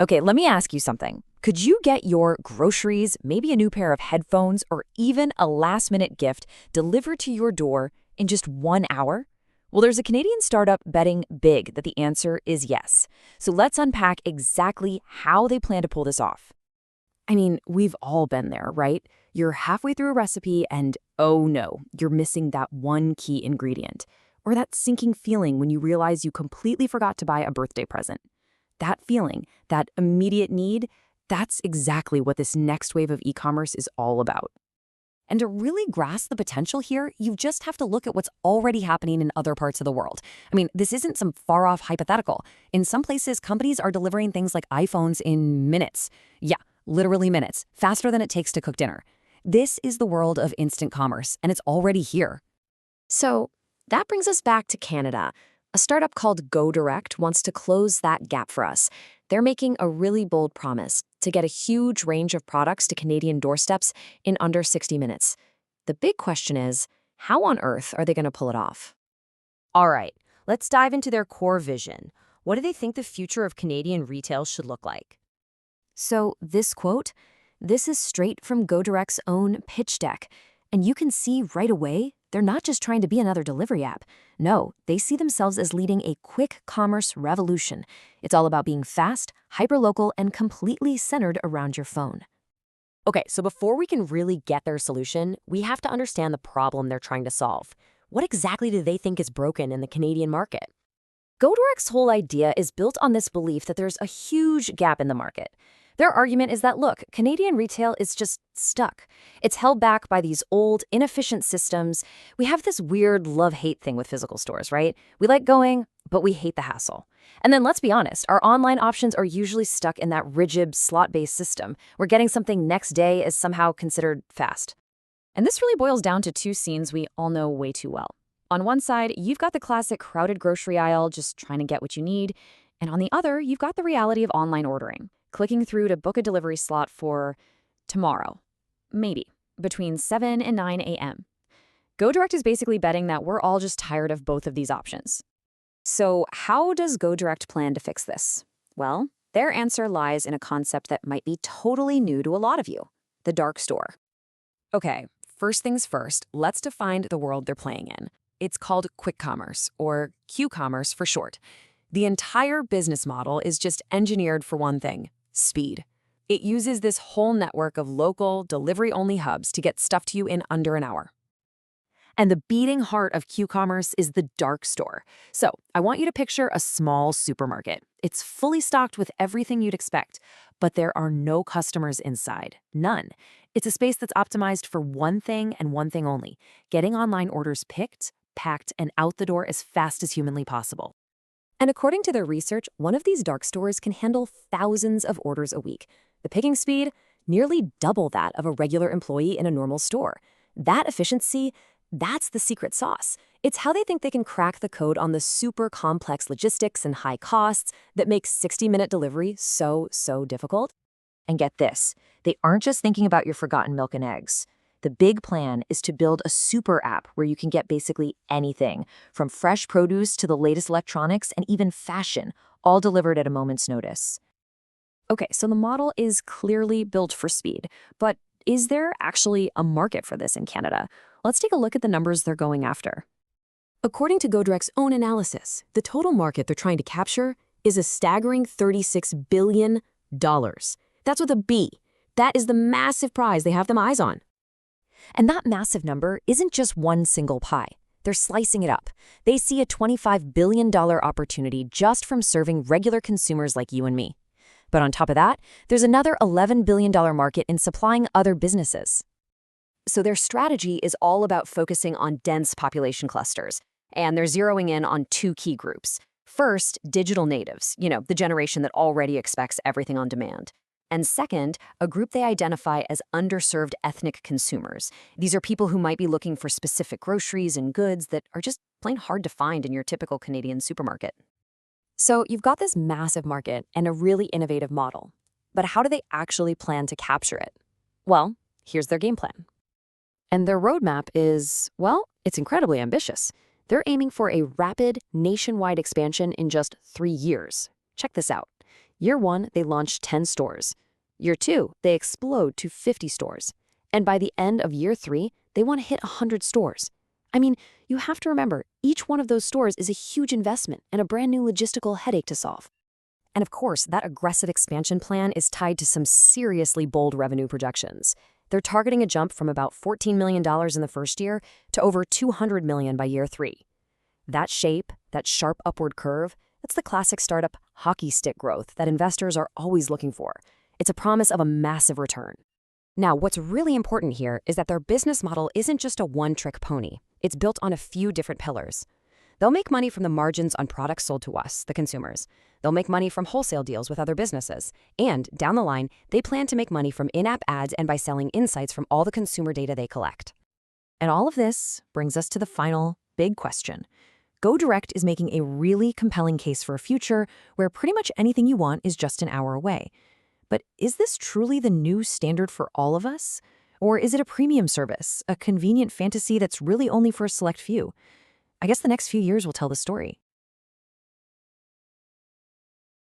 Okay, let me ask you something. Could you get your groceries, maybe a new pair of headphones, or even a last-minute gift delivered to your door in just 1 hour? Well, there's a Canadian startup betting big that the answer is yes. So let's unpack exactly how they plan to pull this off. I mean, we've all been there, right? You're halfway through a recipe and, oh no, you're missing that one key ingredient. Or that sinking feeling when you realize you completely forgot to buy a birthday present. That feeling, that immediate need, that's exactly what this next wave of e-commerce is all about. And to really grasp the potential here, you just have to look at what's already happening in other parts of the world. I mean, this isn't some far-off hypothetical. In some places, companies are delivering things like iPhones in minutes. Yeah, literally minutes, faster than it takes to cook dinner. This is the world of instant commerce, and it's already here. So that brings us back to Canada. A startup called GoDirect wants to close that gap for us. They're making a really bold promise to get a huge range of products to Canadian doorsteps in under 60 minutes. The big question is, how on earth are they going to pull it off? All right, let's dive into their core vision. What do they think the future of Canadian retail should look like? So this quote, this is straight from GoDirect's own pitch deck. And you can see right away, they're not just trying to be another delivery app. No, they see themselves as leading a quick commerce revolution. It's all about being fast, hyperlocal, and completely centered around your phone. Okay, so before we can really get their solution, we have to understand the problem they're trying to solve. What exactly do they think is broken in the Canadian market? GoDirect's whole idea is built on this belief that there's a huge gap in the market. Their argument is that, look, Canadian retail is just stuck. It's held back by these old, inefficient systems. We have this weird love-hate thing with physical stores, right? We like going, but we hate the hassle. And then let's be honest, our online options are usually stuck in that rigid, slot-based system, where getting something next day is somehow considered fast. And this really boils down to two scenes we all know way too well. On one side, you've got the classic crowded grocery aisle just trying to get what you need. And on the other, you've got the reality of online ordering, clicking through to book a delivery slot for tomorrow, maybe, between 7 and 9 a.m. GoDirect is basically betting that we're all just tired of both of these options. So how does GoDirect plan to fix this? Well, their answer lies in a concept that might be totally new to a lot of you, the dark store. Okay, first things first, let's define the world they're playing in. It's called quick commerce, or Q-commerce for short. The entire business model is just engineered for one thing: speed. It uses this whole network of local, delivery-only hubs to get stuff to you in under an hour. And the beating heart of Q-commerce is the dark store. So I want you to picture a small supermarket. It's fully stocked with everything you'd expect, but there are no customers inside. None. It's a space that's optimized for one thing and one thing only: getting online orders picked, packed, and out the door as fast as humanly possible. And according to their research, one of these dark stores can handle thousands of orders a week. The picking speed, nearly double that of a regular employee in a normal store. That efficiency, that's the secret sauce. It's how they think they can crack the code on the super complex logistics and high costs that make 60-minute delivery so difficult. And get this, they aren't just thinking about your forgotten milk and eggs. The big plan is to build a super app where you can get basically anything, from fresh produce to the latest electronics and even fashion, all delivered at a moment's notice. Okay, so the model is clearly built for speed, but is there actually a market for this in Canada? Let's take a look at the numbers they're going after. According to GoDirect's own analysis, the total market they're trying to capture is a staggering $36 billion. That's with a B. That is the massive prize they have them eyes on. And that massive number isn't just one single pie. They're slicing it up. They see a $25 billion opportunity just from serving regular consumers like you and me. But on top of that, there's another $11 billion market in supplying other businesses. So their strategy is all about focusing on dense population clusters, and they're zeroing in on two key groups. First, digital natives, the generation that already expects everything on demand. And second, a group they identify as underserved ethnic consumers. These are people who might be looking for specific groceries and goods that are just plain hard to find in your typical Canadian supermarket. So you've got this massive market and a really innovative model. But how do they actually plan to capture it? Well, here's their game plan. And their roadmap is, well, it's incredibly ambitious. They're aiming for a rapid, nationwide expansion in just 3 years. Check this out. Year 1, they launch 10 stores. Year 2, they explode to 50 stores. And by the end of year 3, they want to hit 100 stores. I mean, you have to remember, each one of those stores is a huge investment and a brand new logistical headache to solve. And of course, that aggressive expansion plan is tied to some seriously bold revenue projections. They're targeting a jump from about $14 million in the first year to over $200 million by year 3. That shape, that sharp upward curve, that's the classic startup hockey stick growth that investors are always looking for. It's a promise of a massive return. Now, what's really important here is that their business model isn't just a one-trick pony. It's built on a few different pillars. They'll make money from the margins on products sold to us, the consumers. They'll make money from wholesale deals with other businesses. And, down the line, they plan to make money from in-app ads and by selling insights from all the consumer data they collect. And all of this brings us to the final, big question. GoDirect is making a really compelling case for a future where pretty much anything you want is just an hour away. But is this truly the new standard for all of us? Or is it a premium service, a convenient fantasy that's really only for a select few? I guess the next few years will tell the story.